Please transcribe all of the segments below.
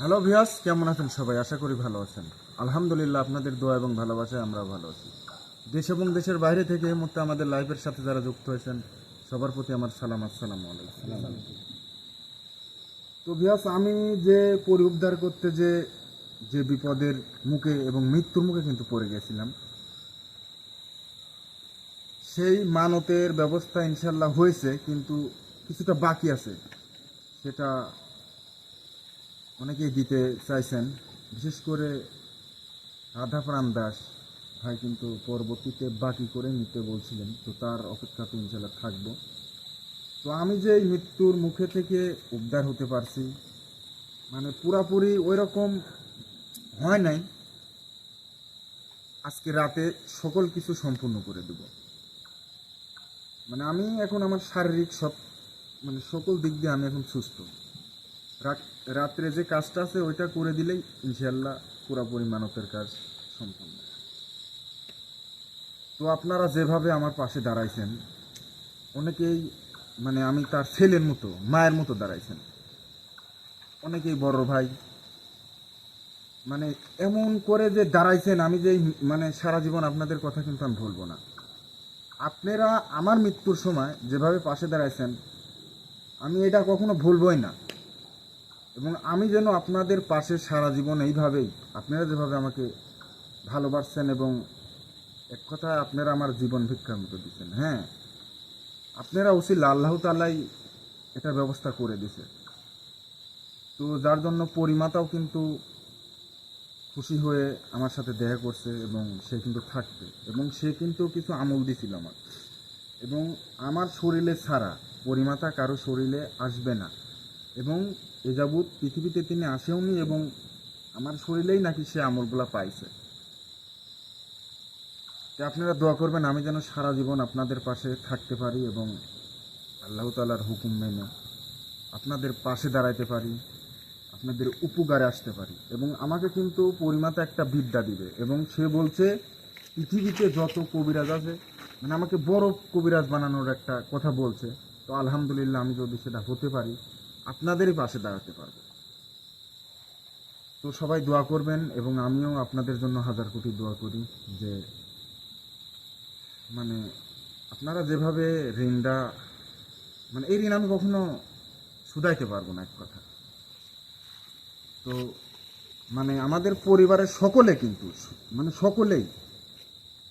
Hello viewers, কেমন আছেন সবাই? আশা করি ভালো আছেন। আলহামদুলিল্লাহ, আপনাদের দোয়া এবং ভালোবাসায় আমরাও ভালো আছি। দেশ এবং দেশের বাইরে থেকে এই মুহূর্তে আমাদের লাইভের সাথে যারা যুক্ত হয়েছেন সবার প্রতি আমার সালাম, আসসালামু আলাইকুম। তো ভিউয়ার্স, আমি যে পরিউদ্ধার করতে যে যে বিপদের মুখে এবং মৃত্যুর মুখে কিন্তু পড়ে গেছিলাম, সেই মানতের ব্যবস্থা ইনশাল্লাহ হয়েছে, কিন্তু কিছুটা বাকি আছে। সেটা অনেকেই দিতে চাইছেন, বিশেষ করে রাধাপ্রাণ দাস ভাই কিন্তু পরবর্তীতে বাকি করে নিতে বলছিলেন। তো তার অপেক্ষাতে ইনশাল্লাহ থাকবো। তো আমি যে এই মৃত্যুর মুখে থেকে উদ্ধার হতে পারছি, মানে পুরাপুরি ওই রকম হয় নাই। আজকে রাতে সকল কিছু সম্পূর্ণ করে দেব। মানে আমি এখন আমার শারীরিক সব মানে সকল দিক দিয়ে আমি এখন সুস্থ। রাত্রে যে কাজটা আছে ওইটা করে দিলেই ইনশাল্লাহ পুরাপুরি মানতের কাজ সম্পূর্ণ। তো আপনারা যেভাবে আমার পাশে দাঁড়াইছেন, অনেকেই মানে আমি তার ছেলের মতো, মায়ের মতো দাঁড়াইছেন। অনেকেই বড় ভাই, মানে এমন করে যে দাঁড়াইছেন, আমি যে মানে সারা জীবন আপনাদের কথা কিন্তু আমি ভুলবো না। আপনারা আমার মৃত্যুর সময় যেভাবে পাশে দাঁড়াইছেন, আমি এটা কখনো ভুলবই না। এবং আমি যেন আপনাদের পাশে সারা জীবন এইভাবেই, আপনারা যেভাবে আমাকে ভালোবাসছেন এবং এক কথায় আপনারা আমার জীবন ভিক্ষার মতো দিচ্ছেন। হ্যাঁ, আপনারা উসিল আল্লাহ তাআলাই এটার ব্যবস্থা করে দিছে। তো যার জন্য পরিমাতাও কিন্তু খুশি হয়ে আমার সাথে দেখা করছে এবং সে কিন্তু থাকবে, এবং সে কিন্তু কিছু আমল দিছিল আমার। এবং আমার শরীরে ছাড়া পরিমাতা কারো শরীরে আসবে না, এবং এ যাবৎ পৃথিবীতে তিনি আসেওনি, এবং আমার শরীরেই নাকি সে আমলগুলা পাইছে। তো আপনারা দোয়া করবেন আমি যেন সারা জীবন আপনাদের পাশে থাকতে পারি এবং আল্লাহ তাআলার হুকুম মেনে আপনাদের পাশে দাঁড়াইতে পারি, আপনাদের উপকারে আসতে পারি। এবং আমাকে কিন্তু পরিমাতা একটা বিদ্যা দিবে, এবং সে বলছে পৃথিবীতে যত কবিরাজ আছে, মানে আমাকে বড় কবিরাজ বানানোর একটা কথা বলছে। তো আলহামদুলিল্লাহ, আমি যদি সেটা হতে পারি, আপনাদেরই পাশে দাঁড়াতে পারবো। তো সবাই দোয়া করবেন, এবং আমিও আপনাদের জন্য হাজার কোটি দোয়া করি যে মানে আপনারা যেভাবে ঋণটা, মানে এই ঋণ আমি কখনো শুধাইতে পারবো না এক কথা। তো মানে আমাদের পরিবারের সকলে কিন্তু, মানে সকলেই,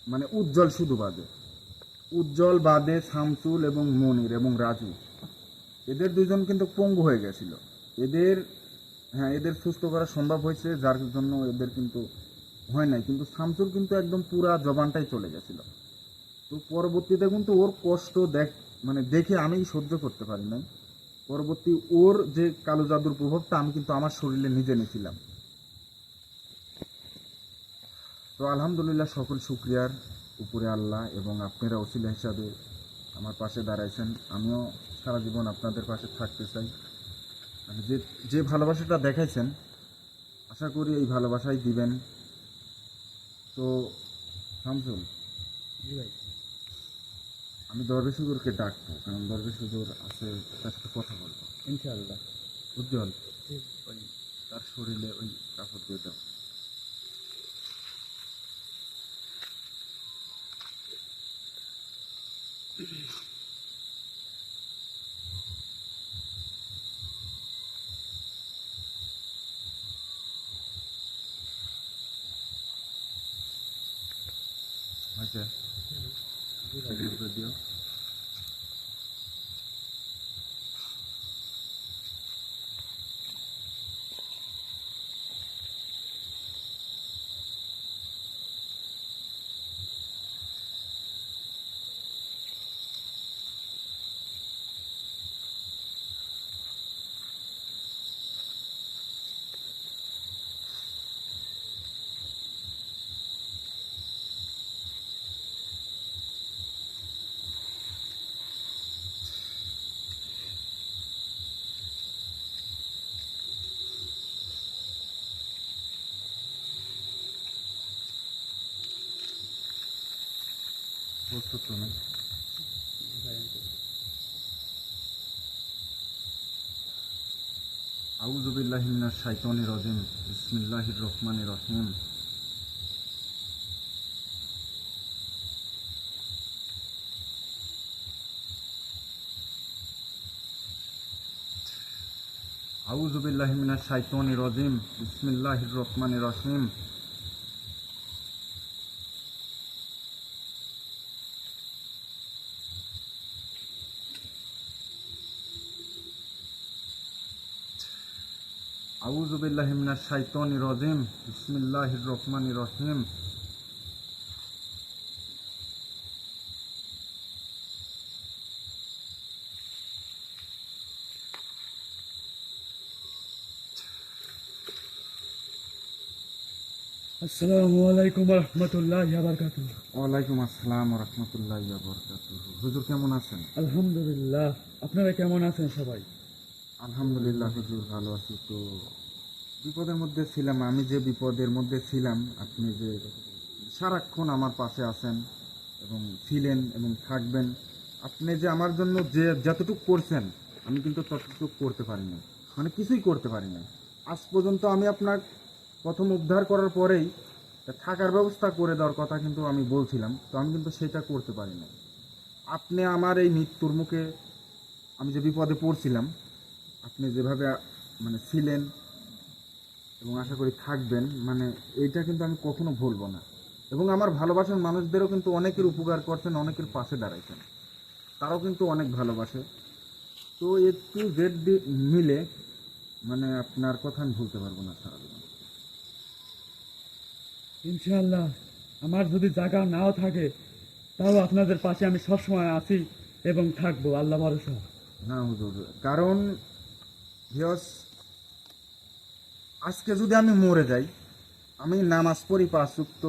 মানে উজ্জ্বল শুধু বাদে, উজ্জ্বল বাদে শামসুল এবং মনির এবং রাজু, এদের দুজন কিন্তু পঙ্গু হয়ে গেছিল। এদের, হ্যাঁ, এদের সুস্থ করা সম্ভব হয়েছে, যার জন্য এদের কিন্তু হয় নাই। কিন্তু শামসুল কিন্তু একদম পুরা জবানটাই চলে গেছিল। তো পরবর্তীতে কিন্তু ওর কষ্ট মানে দেখে আমি সহ্য করতে পারি নাই। পরবর্তী ওর যে কালো জাদুর প্রভাবটা আমি কিন্তু আমার শরীরে নিজে নিয়েছিলাম। তো আলহামদুলিল্লাহ, সকল শুকরিয়ার উপরে আল্লাহ, এবং আপনারা ওসিলা হিসাবে আমার পাশে দাঁড়াইছেন। আমিও সারা জীবন আপনাদের পাশে থাকতে চাই। মানে যে যে ভালোবাসাটা দেখাইছেন, আশা করি এই ভালোবাসাই দিবেন। তো শামসুল, আমি দরবেশ হুজুরকে ডাকবো, কারণ দরবেশ হুজুর আছে, তার সাথে কথা বলবো ইনশাআল্লাহ। উজ্জ্বল। ওই তার শরীরে ওই কাপড় দিয়ে দাও। আচ্ছা, দিও। প্রস্তুত তুমি? আউযু বিল্লাহি মিনাশ শাইতানির রাজিম বিসমিল্লাহির রহমানির রহিম। আউযু বিল্লাহি মিনাশ শাইতানির রাজিম বিসমিল্লাহির রহমানির রহিম। আউযু বিল্লাহি মিনাশ শাইতানির রাজিম বিসমিল্লাহির রহমানির রহিম। আসসালামু আলাইকুম রহমতুল্লাহ বারকাতুহ। ওয়ালাইকুম আসসালাম ওয়া রাহমাতুল্লাহি ওয়া বারাকাতুহু। হুজুর কেমন আছেন? আলহামদুলিল্লাহ, আপনারা কেমন আছেন সবাই? আলহামদুলিল্লাহ হুজুর ভালো আছি। তো বিপদের মধ্যে ছিলাম, আমি যে বিপদের মধ্যে ছিলাম, আপনি যে সারাক্ষণ আমার পাশে আছেন এবং ছিলেন এবং থাকবেন। আপনি যে আমার জন্য যে যতটুকু করছেন আমি কিন্তু ততটুকু করতে পারিনি, মানে কিছুই করতে পারিনি আজ পর্যন্ত। আমি আপনার প্রথম উদ্ধার করার পরেই থাকার ব্যবস্থা করে দেওয়ার কথা কিন্তু আমি বলছিলাম, তো আমি কিন্তু সেটা করতে পারিনি। আপনি আমার এই মৃত্যুর মুখে, আমি যে বিপদে পড়ছিলাম, আপনি যেভাবে মানে ছিলেন এবং আশা করি থাকবেন, মানে এইটা কিন্তু আমি কখনো ভুলবো না। এবং আমার ভালোবাসার মানুষদেরও কিন্তু অনেকের উপকার করছেন, অনেকের পাশে দাঁড়াইছেন, তারাও কিন্তু অনেক ভালোবাসে। তো একটু জেড মিলে মানে আপনার কথা আমি ভুলতে পারবো না সারা জীবন। ইনশাআল্লাহ আমার যদি জায়গা নাও থাকে তাও আপনাদের পাশে আমি সবসময় আছি এবং থাকবো, আল্লাহ ভরসা। না হুজুর, কারণ ভিউয়ার্স, আজকে যদি আমি মরে যাই, আমি নামাজ পড়ি 5 ওয়াক্ত,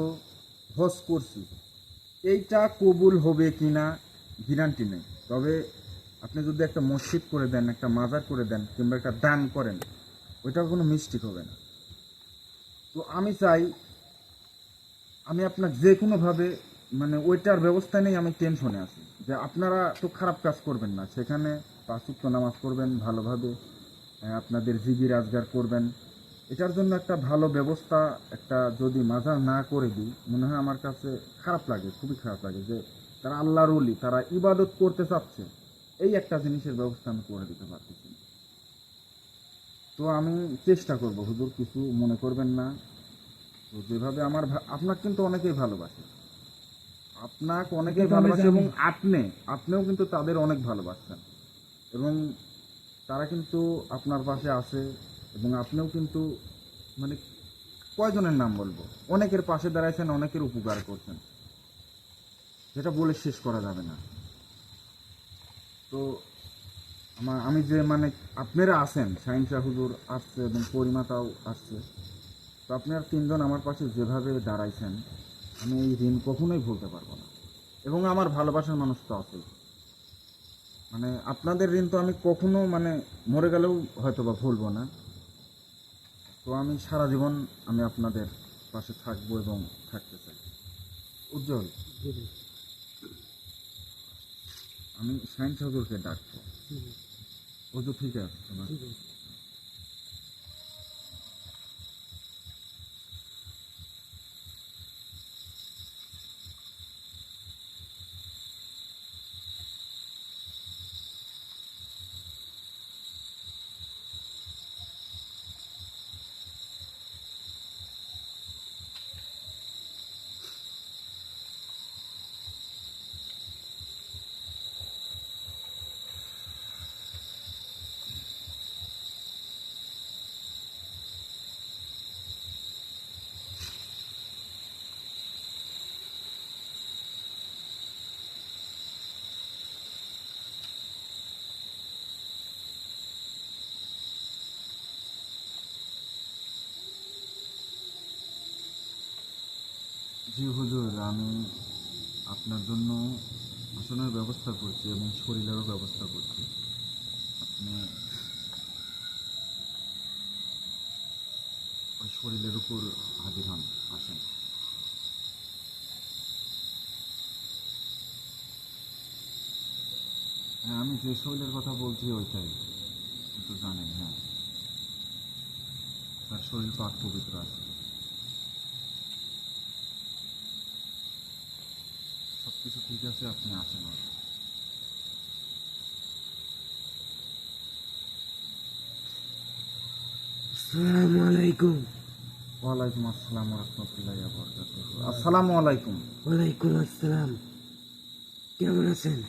হজ করছি, এইটা কবুল হবে কিনা গ্যারান্টি নেই। তবে আপনি যদি একটা মসজিদ করে দেন, একটা মাজার করে দেন, কিংবা একটা দান করেন, ওইটা কোনো মিস্টেক হবে না। তো আমি চাই, আমি আপনার যে কোনোভাবে মানে ওইটার ব্যবস্থা নেই, আমি টেনশনে আছি যে আপনারা তো খারাপ কাজ করবেন না, সেখানে 5 ওয়াক্ত নামাজ পড়বেন ভালোভাবে, আপনাদের জিগি রাজগার করবেন। এটার জন্য একটা ভালো ব্যবস্থা, একটা যদি মাজার না করে দিই, মনে হয় আমার কাছে খারাপ লাগে, খুবই খারাপ লাগে যে তারা আল্লাহর ওলি, তারা ইবাদত করতে চাচ্ছে, এই একটা জিনিসের ব্যবস্থা আমি করে দিতে পারতেছি না। তো আমি চেষ্টা করব হুজুর, কিছু মনে করবেন না। তো যেভাবে আমার আপনাকে কিন্তু অনেকেই ভালোবাসে, আপনাকে অনেকেই এটা তো আমি ভালোবাসে, জানি। এবং আপনিও কিন্তু তাদের অনেক ভালোবাসছেন, এবং তারা কিন্তু আপনার পাশে আছে, এবং আপনিও কিন্তু মানে কয়জনের নাম বলবো, অনেকের পাশে দাঁড়াইছেন, অনেকের উপকার করছেন, যেটা বলে শেষ করা যাবে না। তো আমি যে মানে আপনারা আছেন, শাহিন শাহ হুজুর আসছে এবং পরিমাতাও আসছে, তো আপনারা 3জন আমার পাশে যেভাবে দাঁড়াইছেন, আমি এই ঋণ কখনোই ভুলতে পারবো না। এবং আমার ভালোবাসার মানুষ তো আছে, মানে আপনাদের ঋণ তো আমি কখনো মানে মরে গেলেও হয়তো বা ভুলবো না। তো আমি সারা জীবন আমি আপনাদের পাশে থাকবো এবং থাকতে চাই। উজ্জ্বল, আমি শাহিন হুজুরকে ডাকবো। হুজুর ঠিক আছে তোমার? জি হুজুর, আমি আপনার জন্য আসনের ব্যবস্থা করছি এবং শরীরেরও ব্যবস্থা করছি। আপনি ওই শরীরের উপর হাজির হন, আসেন। হ্যাঁ, আমি যে শরীরের কথা বলছি ওইটাই, কিন্তু জানেন। হ্যাঁ, তার শরীর পাক পবিত্র আছে, সবকিছু ঠিক আছে, আপনি আসেন। আসসালামু আলাইকুম। ওয়ালাইকুম আসসালাম রহমতুল্লাহ বরকাতুহু। আসসালামু আলাইকুম। ওয়ালাইকুম আসসালাম। কেমন আছেন?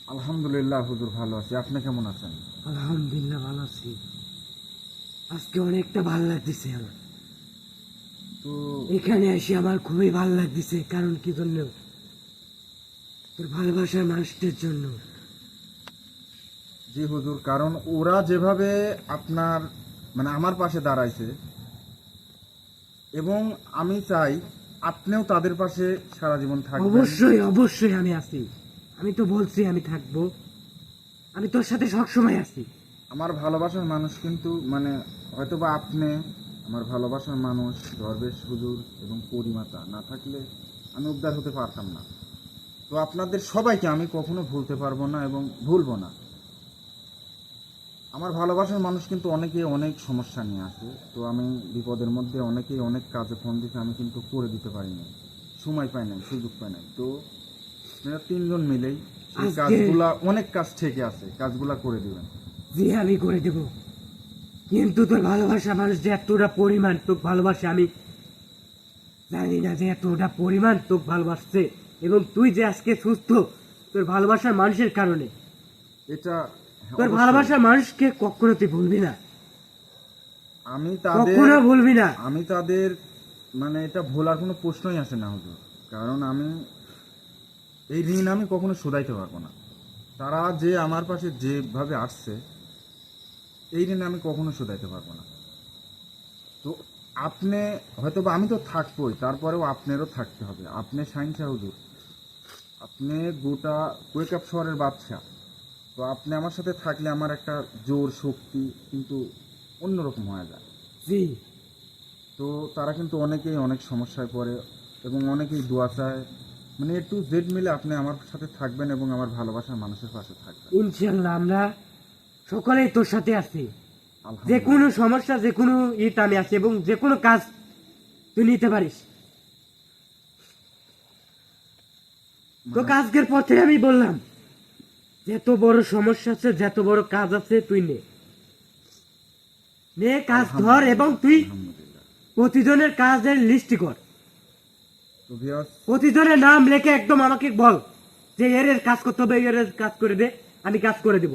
আলহামদুলিল্লাহ হুজুর, ভালো আছি। আপনি কেমন আছেন? আলহামদুলিল্লাহ ভালো আছি। আজকে অনেকটা ভালো লাগতেছে আমার। তো এখানে এসে আমার খুবই ভালো লাগতেছে। কারণ কি জন্য? তোর ভালোবাসার মানুষদের জন্য। জি হুজুর, কারণ ওরা যেভাবে আপনার মানে আমার পাশে দাঁড়াইছে, এবং আমি চাই আপনিও তাদের পাশে সারা জীবন থাকবেন। অবশ্যই অবশ্যই আমি আছি। আমি তো বলছি আমি থাকবো। আমি তোর সাথে সবসময় আছি। আমার ভালোবাসার মানুষ কিন্তু মানে হয়তোবা আপনি, আমার ভালোবাসার মানুষ দরবেশ হুজুর এবং পরিমাতা না থাকলে আমি উদ্ধার হতে পারতাম না। তো আপনাদের সবাইকে আমি কখনো ভুলতে পারবো না এবং ভুলবো না। আমার ভালোবাসার মানুষ কিন্তু অনেকেই অনেক সমস্যা নিয়ে আসে, তো আমি বিপদের মধ্যে অনেকেই অনেক কাজে ফোন দিতে, আমি কিন্তু করে দিতে পারিনি, সময় পাই নাই, সুযোগ পাই নাই। তো আপনারা তিনজন মিলেই সেই আজকে- কাজগুলা, অনেক কাজ থেকে আছে, কাজগুলা করে দিবেন। জি আমি করে দেব। কিন্তু তোর ভালোবাসা মানুষ যে এতটা পরিমাণ তোকে ভালোবাসে আমি জানি না যে এতটা পরিমাণ তোকে ভালোবাসছে। এবং তুই যে আজকে সুস্থ তোর ভালোবাসার মানুষের কারণে। এটা তোর অবশ্যই। ভালোবাসার মানুষকে কখনো তুই ভুলবি না, আমি তাদের কখনো ভুলবি না। আমি তাদের মানে এটা ভোলার কোনো প্রশ্নই আসে না হুজুর, কারণ আমি এই ঋণ আমি কখনো শোধাইতে পারবো না। তারা যে আমার পাশে যেভাবে আসছে, এই ঋণ আমি কখনো শোধাইতে পারবো না। তো আপনি হয়তোবা, আমি তো থাকবোই, তারপরেও আপনারও থাকতে হবে। আপনি শাহিনশাহ হুজুর, আপনি গোটা কুয়েকাপ শহরের বাদশা। তো আপনি আমার সাথে থাকলে আমার একটা জোর শক্তি কিন্তু অন্যরকম হয়ে যায়। জি তো তারা কিন্তু অনেকেই অনেক সমস্যায় পড়ে এবং অনেকেই দোয়া চায়, মানে এ টু জেড মিলে আপনি আমার সাথে থাকবেন এবং আমার ভালোবাসার মানুষের পাশে থাকবেন। ইনশাল্লাহ আমরা সকলেই তোর সাথে আছি। যে আলহামদুলিল্লাহ। কোনো সমস্যা যে কোনো আমি আছি এবং যে কোনো কাজ তুই নিতে পারিস। তো কাজের পথে আমি বললাম যত বড় সমস্যা আছে যত বড় কাজ আছে তুই নে কাজ ধর এবং তুই আলহামদুলিল্লাহ। প্রতিজনের কাজের লিস্ট কর। তো ভিউয়ার্স, প্রতিজনের নাম লিখে একদম আমাকে বল যে এর এর কাজ করতে হবে, এর এর কাজ করে দে, আমি কাজ করে দিব।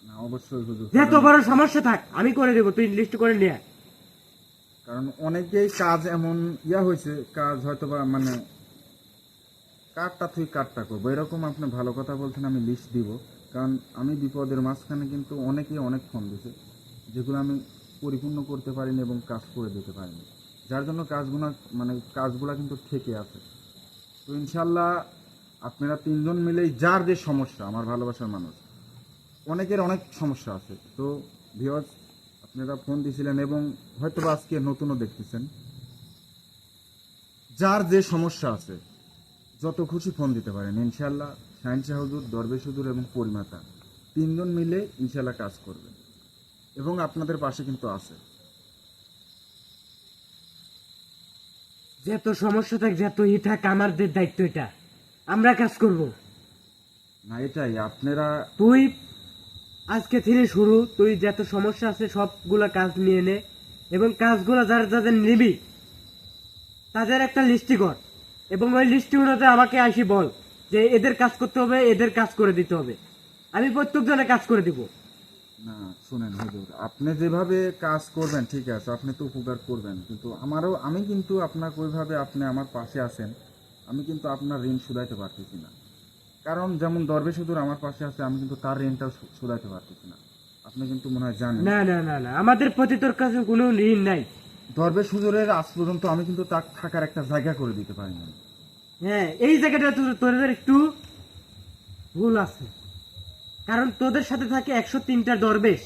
না অবশ্যই হুজুর, যত বড় সমস্যা থাক আমি করে দেবো, তুই লিস্ট করে নিয়ে আয়। কারণ অনেকেই কাজ এমন হয়েছে, কাজ হয়তোবা মানে কাঠটা তুই কাঠটা করবো এরকম আপনি ভালো কথা বলছেন, আমি লিস্ট দিব। কারণ আমি বিপদের মাঝখানে কিন্তু অনেকেই অনেক ফোন দিছে, যেগুলো আমি পরিপূর্ণ করতে পারিনি এবং কাজ করে দিতে পারিনি, যার জন্য কাজগুলা কিন্তু থেকে আছে। তো ইনশাল্লাহ আপনারা তিনজন মিলেই, যার যে সমস্যা, আমার ভালোবাসার মানুষ অনেকের অনেক সমস্যা আছে। তো ভিউয়ার্স, আপনারা ফোন দিয়েছিলেন এবং হয়তো বা আজকে নতুনও দেখতেছেন, যার যে সমস্যা আছে যত খুশি ফোন দিতে পারেন। ইনশাল্লাহ শাহিনশাহ হুজুর, দরবেশ হুজুর এবং পরিমাতা তিনজন মিলে ইনশাল্লাহ কাজ করবেন এবং আপনাদের পাশে কিন্তু আছে। যত সমস্যা থাক যত থাক আমাদের দায়িত্ব এটা, আমরা কাজ করব। না এটাই আপনারা, তুই আজকে থেকে শুরু, তুই যত সমস্যা আছে সবগুলা কাজ নিয়ে নে এবং কাজগুলো যাদের নিবি তাদের একটা লিস্টি কর এবং ওই লিস্টি অনুযায়ী আমাকে আসি বল যে এদের কাজ করতে হবে, এদের কাজ করে দিতে হবে। আমি প্রত্যেক জনের কাজ করে দিব। না শুনেন হুজুর, আপনি যেভাবে কাজ করবেন ঠিক আছে, আপনি তো উপকার করবেন, কিন্তু আমি কিন্তু আপনাকে ওইভাবে, আপনি আমার পাশে আছেন, আমি কিন্তু আপনার ঋণ শুধাইতে পারতেছি না। কারণ যেমন দরবেশ হুজুর আমার পাশে আছে, আমি কিন্তু তার ঋণটাও শুধাইতে পারতেছি না। আপনি কিন্তু মনে হয় জানেন, না না না না, আমাদের প্রতি তোর কাছে কোনো ঋণ নাই। দরবেশ হুজুরের আজ পর্যন্ত আমি কিন্তু তার থাকার একটা জায়গা করে দিতে পারিনি। হ্যাঁ, এই জায়গাটা তোদের একটু ভুল আছে, কারণ তোদের সাথে থাকে 103টা দরবেশ।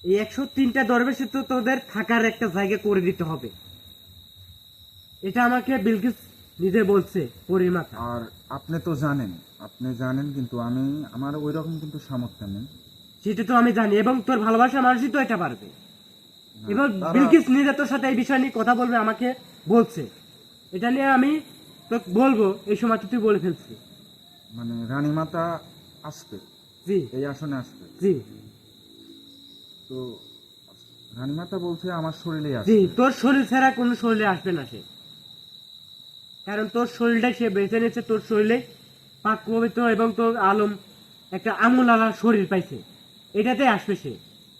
এই 103টা দরবেশে তো তোদের থাকার একটা জায়গা করে দিতে হবে। এটা আমাকে বিলকিস নিজে বলছে, পরিমাতা। আর আপনি তো জানেন, কিন্তু আমার ওই রকম কিন্তু সামর্থ্য নেই। সেটা তো আমি জানি এবং তোর ভালোবাসা মানুষই তো এটা পারবে। এবং তারা- বিলকিস নিজে তোর সাথে এই বিষয় নিয়ে কথা বলবে আমাকে বলছে, এটা নিয়ে আমি তো বলবো, এই সময় তুই বলে ফেলছি। মানে রানীমাতা আসবে, জি এই আসনে আসবে। জি তো রানীমাতা বলছে আমার শরীরে জি, আসবে। তোর শরীর ছাড়া কোনো শরীরে আসবে না সে, কারণ তোর শরীরটাই সে বেছে নিয়েছে, তোর শরীরে পাক পবিত্র এবং তোর আলম একটা আমুল আলার শরীর পাইছে, এটাতে আসবে সে,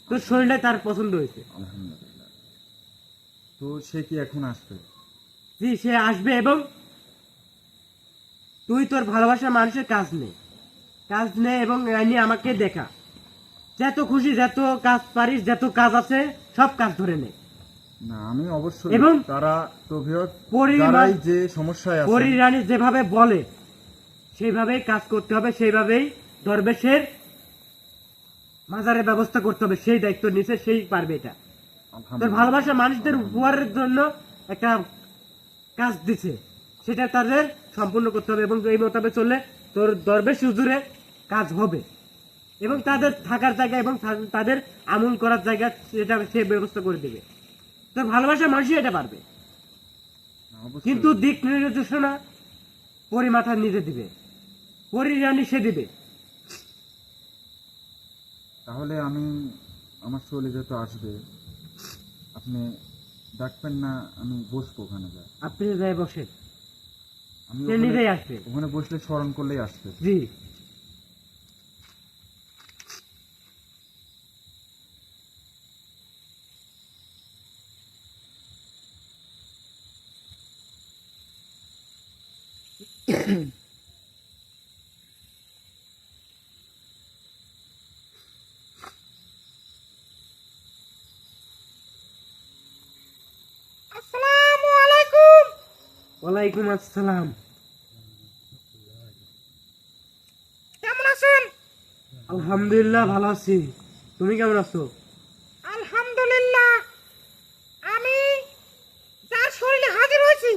তোর শরীরটাই তার পছন্দ হয়েছে। আলহামদুলিল্লাহ। তো সে কি এখন আসবে? জি সে আসবে, এবং তুই তোর ভালোবাসার মানুষের কাজ নে এবং এই নিয়ে আমাকে দেখা, যত খুশি, যত কাজ পারিস, যত কাজ আছে সব কাজ ধরে নে। না আমি অবশ্যই, এবং তারা তো বৃহৎ পরিবার- যারাই যে সমস্যায় আছে, পরী রানী যেভাবে বলে সেইভাবেই কাজ করতে হবে, সেইভাবেই দরবেশের মাজারের ব্যবস্থা করতে হবে, সেই দায়িত্ব নিছে, সেই পারবে এটা। তোর আলহামদুলিল্লাহ। ভালোবাসার মানুষদের উপহারের জন্য একটা কাজ দিছে, সেটা তাদের সম্পূর্ণ করতে হবে, এবং এই মোতাবেক চললে তোর দরবেশ হুজুরে কাজ হবে, এবং তাদের থাকার জায়গা এবং তাদের আমল করার জায়গা সেটা সে ব্যবস্থা করে দিবে। তোর ভালোবাসার মানুষই এটা পারবে, অবশ্যই। কিন্তু দিক নির্দেশনা পরিমাথা নিজে দিবে, পরিরানি সে দিবে। তাহলে আমি আমার শরীরে তো আসবে, আপনি ডাকবেন না, আমি বসবো ওখানে যাই। আপনি যাই বসে, আমি সে ওখানে- নিজেই আসবে। ওখানে বসলে স্মরণ করলেই আসবে। জি আসসালামু আলাইকুম। ওয়ালাইকুম আসসালাম। কেমন আছেন? আলহামদুলিল্লাহ ভালো আছি, তুমি কেমন আছো? আলহামদুলিল্লাহ। আমি যার শরীরে হাজির হয়েছি,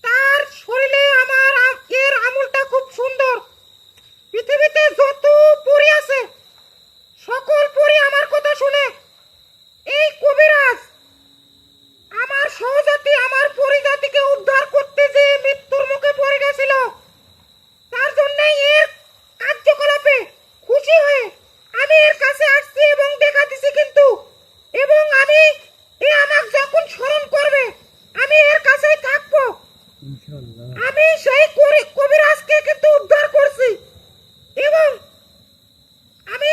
তার শরীরে আমার এর আমলটা খুব সুন্দর। পৃথিবীতে যত পরী আছে, সকল পরী আমার কথা শুনে। এই কবিরাজ আমার সহজাতি, আমার পরিজাতিকে উদ্ধার করতে যে মৃত্যুর মুখে পড়ে গেছিল, তার জন্যই এর কার্যকলাপে খুশি হয়ে আমি এর কাছে আসছি এবং দেখা দিছি কিন্তু, এবং আমি এ আমাকে যখন স্মরণ করবে আমি এর কাছেই থাকবো। ইনশাআল্লাহ। আমি সেই কবিরাজকে কিন্তু উদ্ধার করছি, এবং আমি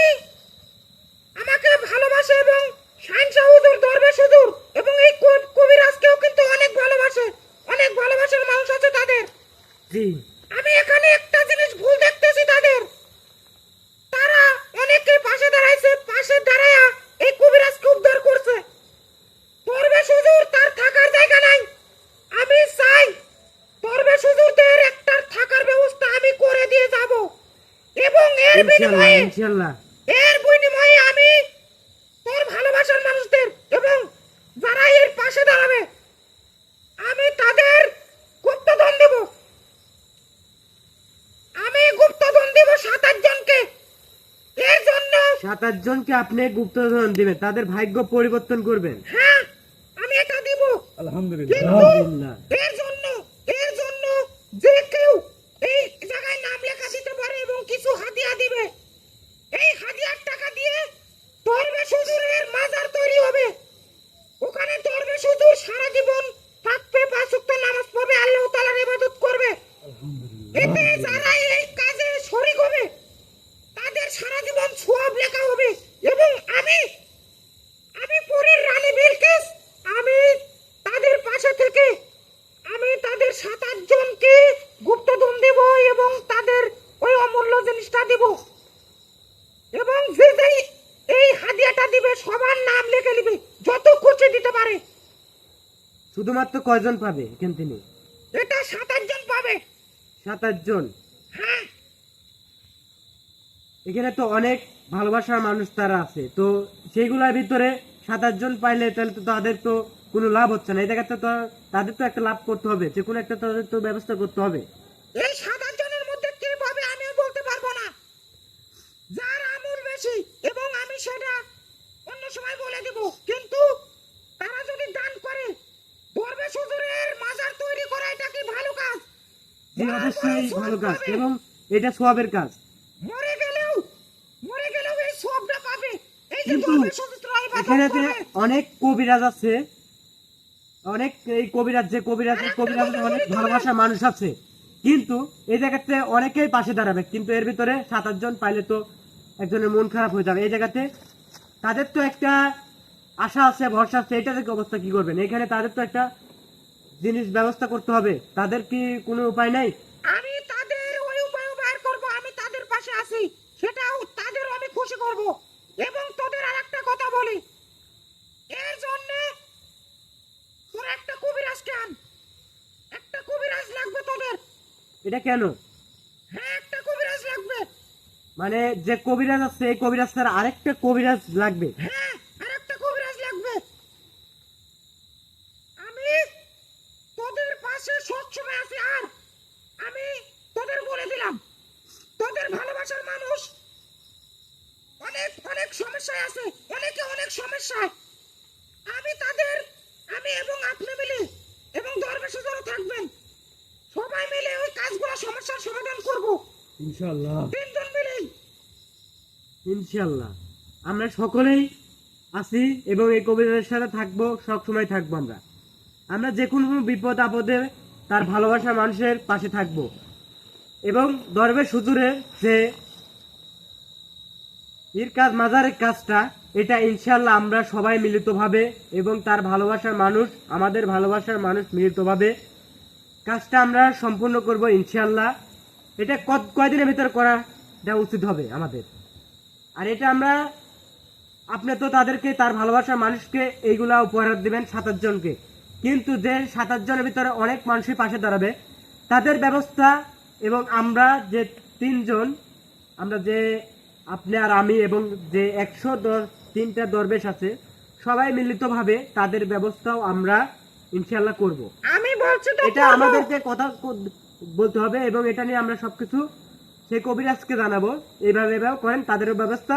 আমাকে ভালোবাসে, এবং শাহিনশাহ হুজুর, দরবেশ হুজুর এবং এই কবিরাজকেও কিন্তু অনেক ভালোবাসে, অনেক ভালোবাসার মানুষ আছে তাদের। জি আমি এখানে একটা জিনিস ভুল দেখতেছি তাদের, তারা অনেকে পাশে দাঁড়াইছে, পাশে দাঁড়ায়া এই কবিরাজকে উদ্ধার করছে। দরবেশ হুজুর তার থাকার জায়গা নাই, আমি চাই দরবেশ হুজুরদের একটা থাকার ব্যবস্থা আমি করে দিয়ে যাব, এবং এর ইনশাআল্লাহ বিনিময়ে ইনশাআল্লাহ। আমি তোর ভালোবাসার মানুষদের এবং যারা এর পাশে দাঁড়াবে আমি তাদের গুপ্তধন দেব। আমি গুপ্তধন দেব 7-8 জনকে। এর জন্য 7-8 জনকে আপনি গুপ্তধন দিবেন, তাদের ভাগ্য পরিবর্তন করবেন। হ্যাঁ আমি এটা দিব, আলহামদুলিল্লাহ। কিন্তু আলহামদুলিল্লাহ। এর জন্য যে কেউ এই জায়গায় নাম লেখা দিতে পারে এবং কিছু হাদিয়া দিবে, এই হাদিয়ার টাকা দিয়ে দরবেশ হুজুরের মাজার তৈরি হবে। ওখানে দরবেশ হুজুর সারা জীবন থাকবে, 5 ওয়াক্ত নামাজ পড়বে, আল্লাহ তাআলার ইবাদত করবে। এতে যারা এই কাজে শরীক হবে তাদের সারা জীবন সওয়াব লেখা হবে, এবং আমি পরীর রানী বিলকিস, আমি তাদের পাশে থেকে আমি তাদের 7-8 জনকে গুপ্তধন দেব এবং তাদের ওই অমূল্য জিনিসটা দেব, এবং যে যেই এই হাদিয়াটা দিবে সবার নাম লিখে নিবে, যত খুশি দিতে পারে। শুধুমাত্র কয়জন পাবে এখান থেকে? এটা 7-8 জন পাবে। 7-8 জন। হ্যাঁ এখানে তো অনেক ভালোবাসার মানুষ তারা আছে, তো সেইগুলোর ভিতরে 7-8 জন পাইলে তাহলে তো তাদের তো কোনো লাভ হচ্ছে না, এই জায়গাতে তো তাদের তো একটা লাভ করতে হবে, যে কোনো একটা তাদের তো ব্যবস্থা করতে হবে। এই 7-8 জনের মধ্যে কে পাবে আমিও বলতে পারবো না, যার আমল বেশি, এবং আমি সেটা অন্য সময় বলে দিব, কিন্তু তারা যদি দান করে দরবেশ হুজুরের মাজার তৈরি করা এটা কি ভালো কাজ? জি অবশ্যই সওয়াব ভালো কাজ পাবে। এবং এটা সোয়াবের কাজ। মরে গেলেও এই সবটা পাবে। এই যে কিন্তু দরবেশ হুজুররা ইবাদত এখানেতে করে, অনেক কবিরাজ আছে, অনেক এই কবিরাজের অনেক ভালোবাসা মানুষ আছে, কিন্তু এই জায়গাতে অনেকেই পাশে দাঁড়াবে, কিন্তু এর ভিতরে 7-8 জন পাইলে তো একজনের মন খারাপ হয়ে যাবে। এই জায়গাতে তাদের তো একটা আশা আছে, ভরসা আছে, এটা থেকে অবস্থা কি করবেন? এখানে তাদের তো একটা জিনিস ব্যবস্থা করতে হবে, তাদের কি কোনো উপায় নাই? আমি তাদের ওই উপায় বের করব, আমি তাদের পাশে আছি, সেটাও তাদের আমি খুশি করব। এবং তোদের আরেকটা কথা বলি, এর জন্য তোর একটা কবিরাজকে আন, একটা কবিরাজ লাগবে তোদের। এটা কেন? হ্যাঁ, একটা কবিরাজ লাগবে। মানে যে কবিরাজ আছে এই কবিরাজ ছাড়া আরেকটা কবিরাজ লাগবে? হ্যাঁ, আরেকটা কবিরাজ লাগবে। আমি তোদের পাশে সবসময় আছি। আর আমি তোদের বলে দিলাম, তোদের ভালোবাসার মানুষ অনেক অনেক সমস্যায় আছে, অনেকে অনেক সমস্যায়। আমি এবং আপনি মিলে এবং দরবেশ যারা থাকবেন সবাই মিলে ওই কাজগুলো সমস্যার সমাধান করব, ইনশাআল্লাহ। তিনজন মিলেই। ইনশাআল্লাহ আমরা সকলেই আছি এবং এই কবিরাজের সাথে থাকবো, সব সময় থাকবো। আমরা যে কোনো বিপদ আপদে তার ভালোবাসা মানুষের পাশে থাকবো। এবং দরবেশ হুজুরের যে কাজ, মাজারের কাজটা, এটা ইনশাআল্লাহ আমরা সবাই মিলিতভাবে এবং তার ভালোবাসার মানুষ, আমাদের ভালোবাসার মানুষ মিলিতভাবে কাজটা আমরা সম্পূর্ণ করব ইনশাআল্লাহ। এটা কয়দিনের ভিতর করাটা উচিত হবে আমাদের। আর এটা আমরা, আপনি তো তাদেরকে, তার ভালোবাসার মানুষকে এইগুলা উপহার দিবেন 7-8 জনকে, কিন্তু যে 7-8 জনের ভিতরে অনেক মানুষই পাশে দাঁড়াবে তাদের ব্যবস্থা, এবং আমরা যে 3 জন, আমরা যে আপনি আর আমি এবং যে 103টা দরবেশ আছে, সবাই মিলিতভাবে তাদের ব্যবস্থাও আমরা ইনশাআল্লাহ করব। আমি বলছি তো এটা করবো। আমাদেরকে কথা বলতে হবে এবং এটা নিয়ে আমরা সবকিছু সেই কবিরাজকে জানাবো, এইভাবে এভাবে করেন, তাদের ব্যবস্থা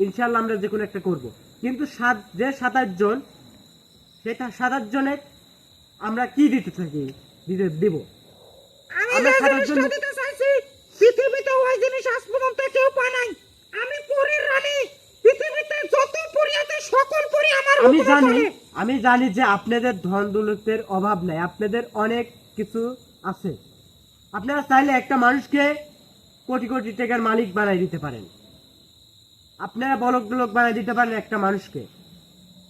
ইনশাআল্লাহ আমরা যে কোনো একটা করব। কিন্তু যে 7-8 জন, সেটা 7-8 জনের আমরা কি দিতে থাকি, দিব আমি আমরা যে 7-8 জিনিসটা জন। দিতে চাইছি, পৃথিবীতে ওই জিনিস আজ পর্যন্ত কেউ পায় নাই। আমি পরীর রানী, পৃথিবীতে যত পরী আছে সকল পরী আমার হুকুমে চলে। আমি জানি যে আপনাদের ধন দৌলতের অভাব নাই, আপনাদের অনেক কিছু আছে। আপনারা চাইলে একটা মানুষকে কোটি কোটি টাকার মালিক বানাই দিতে পারেন, আপনারা বলক টলক বানাই দিতে পারেন একটা মানুষকে,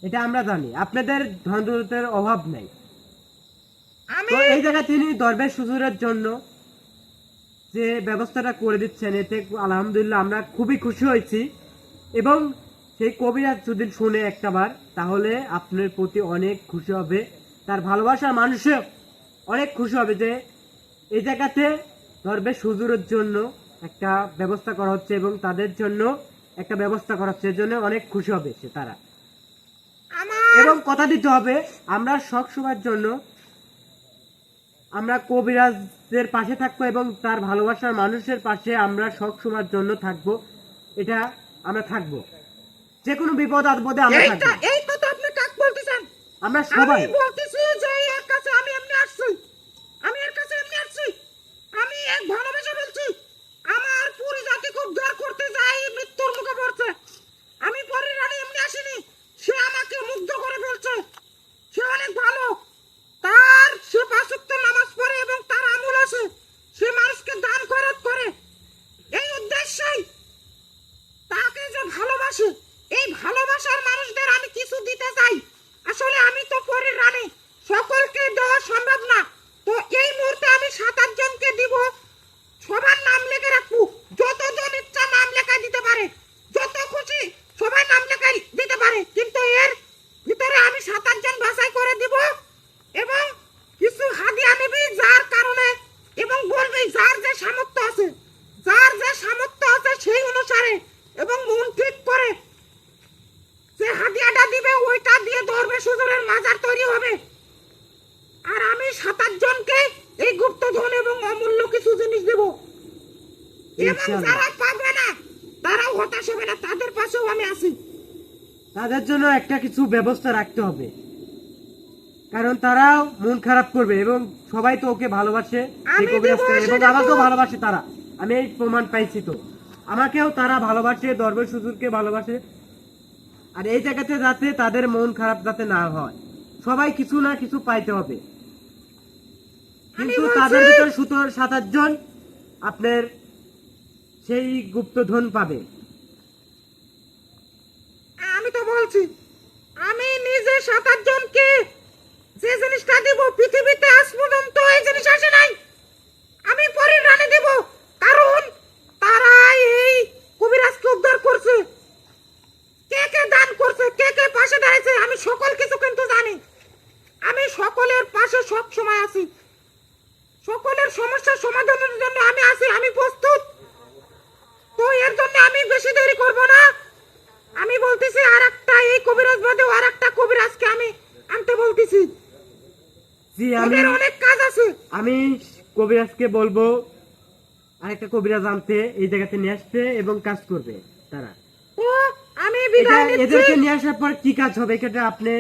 এটা আমরা জানি। আপনাদের ধন দৌলতের অভাব নাই। আমি তো এই জায়গা তিনি দরবেশ হুজুরের জন্য যে ব্যবস্থাটা করে দিচ্ছেন, এতে আলহামদুলিল্লাহ আমরা খুবই খুশি হয়েছি। এবং সেই কবিরাজ যদি শুনে একটাবার, তাহলে আপনার প্রতি অনেক খুশি হবে, তার ভালোবাসার মানুষও অনেক খুশি হবে যে এই জায়গাতে দরবেশ হুজুরের জন্য একটা ব্যবস্থা করা হচ্ছে এবং তাদের জন্য একটা ব্যবস্থা করা হচ্ছে, এর জন্য অনেক খুশি হবে সে তারা। আমার এবং কথা দিতে হবে, আমরা সব সময়ের জন্য আমরা কবিরাজের পাশে থাকবো এবং তার ভালোবাসার মানুষের পাশে আমরা সব সময়ের জন্য থাকবো। এটা আমরা থাকবো, যে কোনো বিপদ আপদে আমরা থাকবো। এই কথা আপনি কাক বলতেছেন? আমরা সবাই আমি বলতেছি যে এর কাছে আমি এমনি আসছি, আমি এক ভালোবেসে বলছি। আমার পুরী জাতি খুব দর করতে যাই, মৃত্যুর মুখে পড়ছে। আমি পরীর রানী এমনি আসিনি, সে আমাকে মুগ্ধ করে ফেলছে। সে অনেক ভালো, সে 5 ওয়াক্ত নামাজ পড়ে এবং তার আমল আছে, সে মানুষকে দান খয়রাত করে। এই উদ্দেশ্যেই তাকে যে ভালোবাসে, এই ভালোবাসার মানুষদের আমি কিছু দিতে চাই। আসলে আমি তো পরীর রানী, সকলকে দেওয়া সম্ভব না। তো এই মুহূর্তে আমি 7-8 জনকে দিব, সবার নাম লিখে রাখবো। যতজন ইচ্ছা নাম লেখা দিতে পারে, যত খুশি সবাই নাম লেখা দিতে পারে, কিন্তু এর ভিতরে আমি 7-8 জন বাছাই করে দিব এবং কিছু হাদিয়া নিবি যার কারণে, এবং বলবি যার যে সামর্থ্য আছে, সেই অনুসারে, এবং মন ঠিক করে যে হাদিয়াটা দিবে ওইটা দিয়ে দরবেশ হুজুরের মাজার তৈরি হবে। আর আমি 7-8 জনকে এই গুপ্তধন এবং অমূল্য কিছু জিনিস দেব, এবং ইনশাআল্লাহ। যারা পাবে না তারাও হতাশ হবে না, তাদের পাশেও আমি আছি। তাদের জন্য একটা কিছু ব্যবস্থা রাখতে হবে, কারণ তারাও মন খারাপ করবে এবং সবাই তো ওকে ভালোবাসে এই আমি কবিরাজকে, দেবো এবং সেটা আমাকেও তো। ভালোবাসে তারা। আমি এই প্রমাণ পাইছি, তো আমাকেও তারা ভালোবাসে, দরবেশ হুজুরকে ভালোবাসে। আর এই জায়গাতে যাতে তাদের মন খারাপ যাতে না হয়, সবাই কিছু না কিছু পাইতে হবে। কিন্তু বলছি- তাদের ভিতরে ৭-৮ জন আপনার সেই গুপ্তধন পাবে। আমি তো বলছি, আমি নিজে ৭-৮ জনকে যে জিনিসটা দিব, পৃথিবীতে আজ পর্যন্ত এই জিনিস আসে নাই। আমি পরের রানে দেব, কারণ তারা এই কবিরাজকে উদ্ধার করছে। কে কে দান করছে, কে কে পাশে দাঁড়াইছে, আমি সকল কিছু কিন্তু জানি। আমি সকলের পাশে সব সময় আছি, সকলের সমস্যার সমাধানের জন্য আমি আছি, আমি প্রস্তুত। তো এর জন্য আমি বেশি দেরি করব না। আমি বলতেছি আর একটা, এই কবিরাজ বাদে আর একটা কবিরাজকে আমি আনতে বলতেছি। জি, আমি ওদের অনেক কাজ আছে। আমি কবিরাজকে বলবো আরেকটা কবিরাজ আনতে, এই জায়গাতে নিয়ে আসতে এবং কাজ করবে তারা। তো আমি এটা বিদায় নিচ্ছি। এদেরকে নিয়ে আসার পর কি কাজ হবে এটা আপনি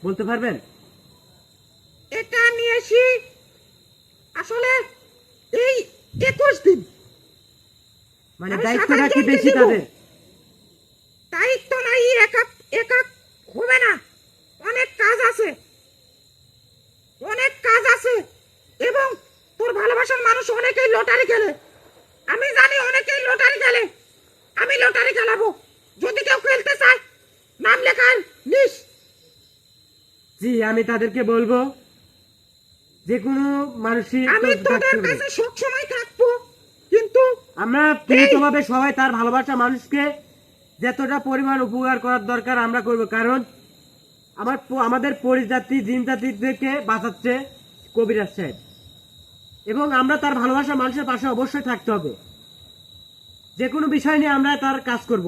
বলতে পারবেন? এটা নিয়ে আসি আসলে এই 21 দিন। মানে আমি দায়িত্বটা 7-8 কি জনকে বেশি দিব। তাদের? দায়িত্ব নাই, একা একা হবে না, অনেক কাজ আছে, অনেক কাজ আছে। এবং তোর ভালোবাসার মানুষ অনেকেই লটারি খেলে, আমি জানি অনেকেই লটারি খেলে। আমি লটারি খেলাবো, যদি কেউ খেলতে চায় নাম লেখায় নিস। জি, আমি তাদেরকে বলবো যে কোনো মানুষই আমি তো তোদের থাকতে হবে। কাছে সবসময় থাকবো, কিন্তু আমরা প্রেরিতভাবে সবাই তার ভালোবাসা মানুষকে যতটা পরিমাণ উপকার করার দরকার আমরা করব, কারণ আমাদের পরিজাতি জিন জাতিদেরকে বাঁচাচ্ছে কবিরাজ সাহেব, এবং আমরা তার ভালোবাসা মানুষের পাশে অবশ্যই থাকতে হবে। যে কোনো বিষয় নিয়ে আমরা তার কাজ করব।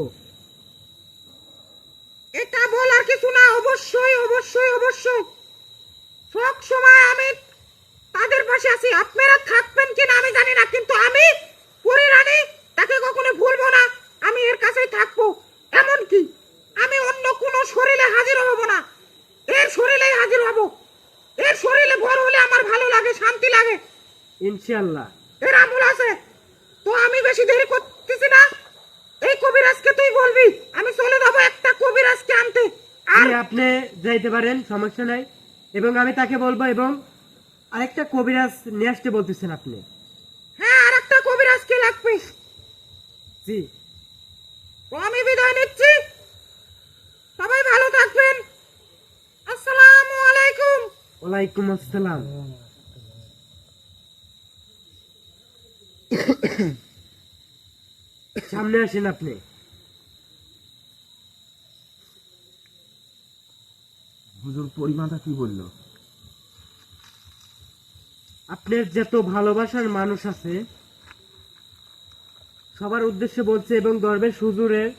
এটা বলার কিছু না, অবশ্যই অবশ্যই অবশ্যই সব সময় আমি তাদের পাশে আছি। আপনারা থাকবেন কিনা আমি জানি না, কিন্তু আমি পরিরানী তাকে কখনো ভুলবো না, আমি এর কাছেই থাকবো। এমনকি আমি অন্য কোনো শরীরে হাজির হব না, এর শরীরেই হাজির হব। এর শরীরে ভর হলে আমার ভালো লাগে, শান্তি লাগে, ইনশাআল্লাহ। এর আমল আছে। তো আমি বেশি দেরি করতেছি না, এই কবিরাজকে তুই বলবি, আমি চলে যাবো একটা কবিরাজকে আনতে। আর জি, আপনি যাইতে পারেন, সমস্যা নাই। এবং আমি তাকে বলবো, এবং আরেকটা কবিরাজ নিয়ে আসতে বলতেছেন আপনি? হ্যাঁ, আর একটা কবিরাজকে লাগবে। জি, তো আমি বিদায় নিচ্ছি, সবাই ভালো থাকবেন। আসসালামু আলাইকুম। ওয়ালাইকুম আসসালাম। সামনে আসেন আপনি। হুজুর পরিমাতা কি বললো? আপনার যত ভালোবাসার মানুষ আছে সবার উদ্দেশ্যে বলছে, এবং দরবেশ হুজুরের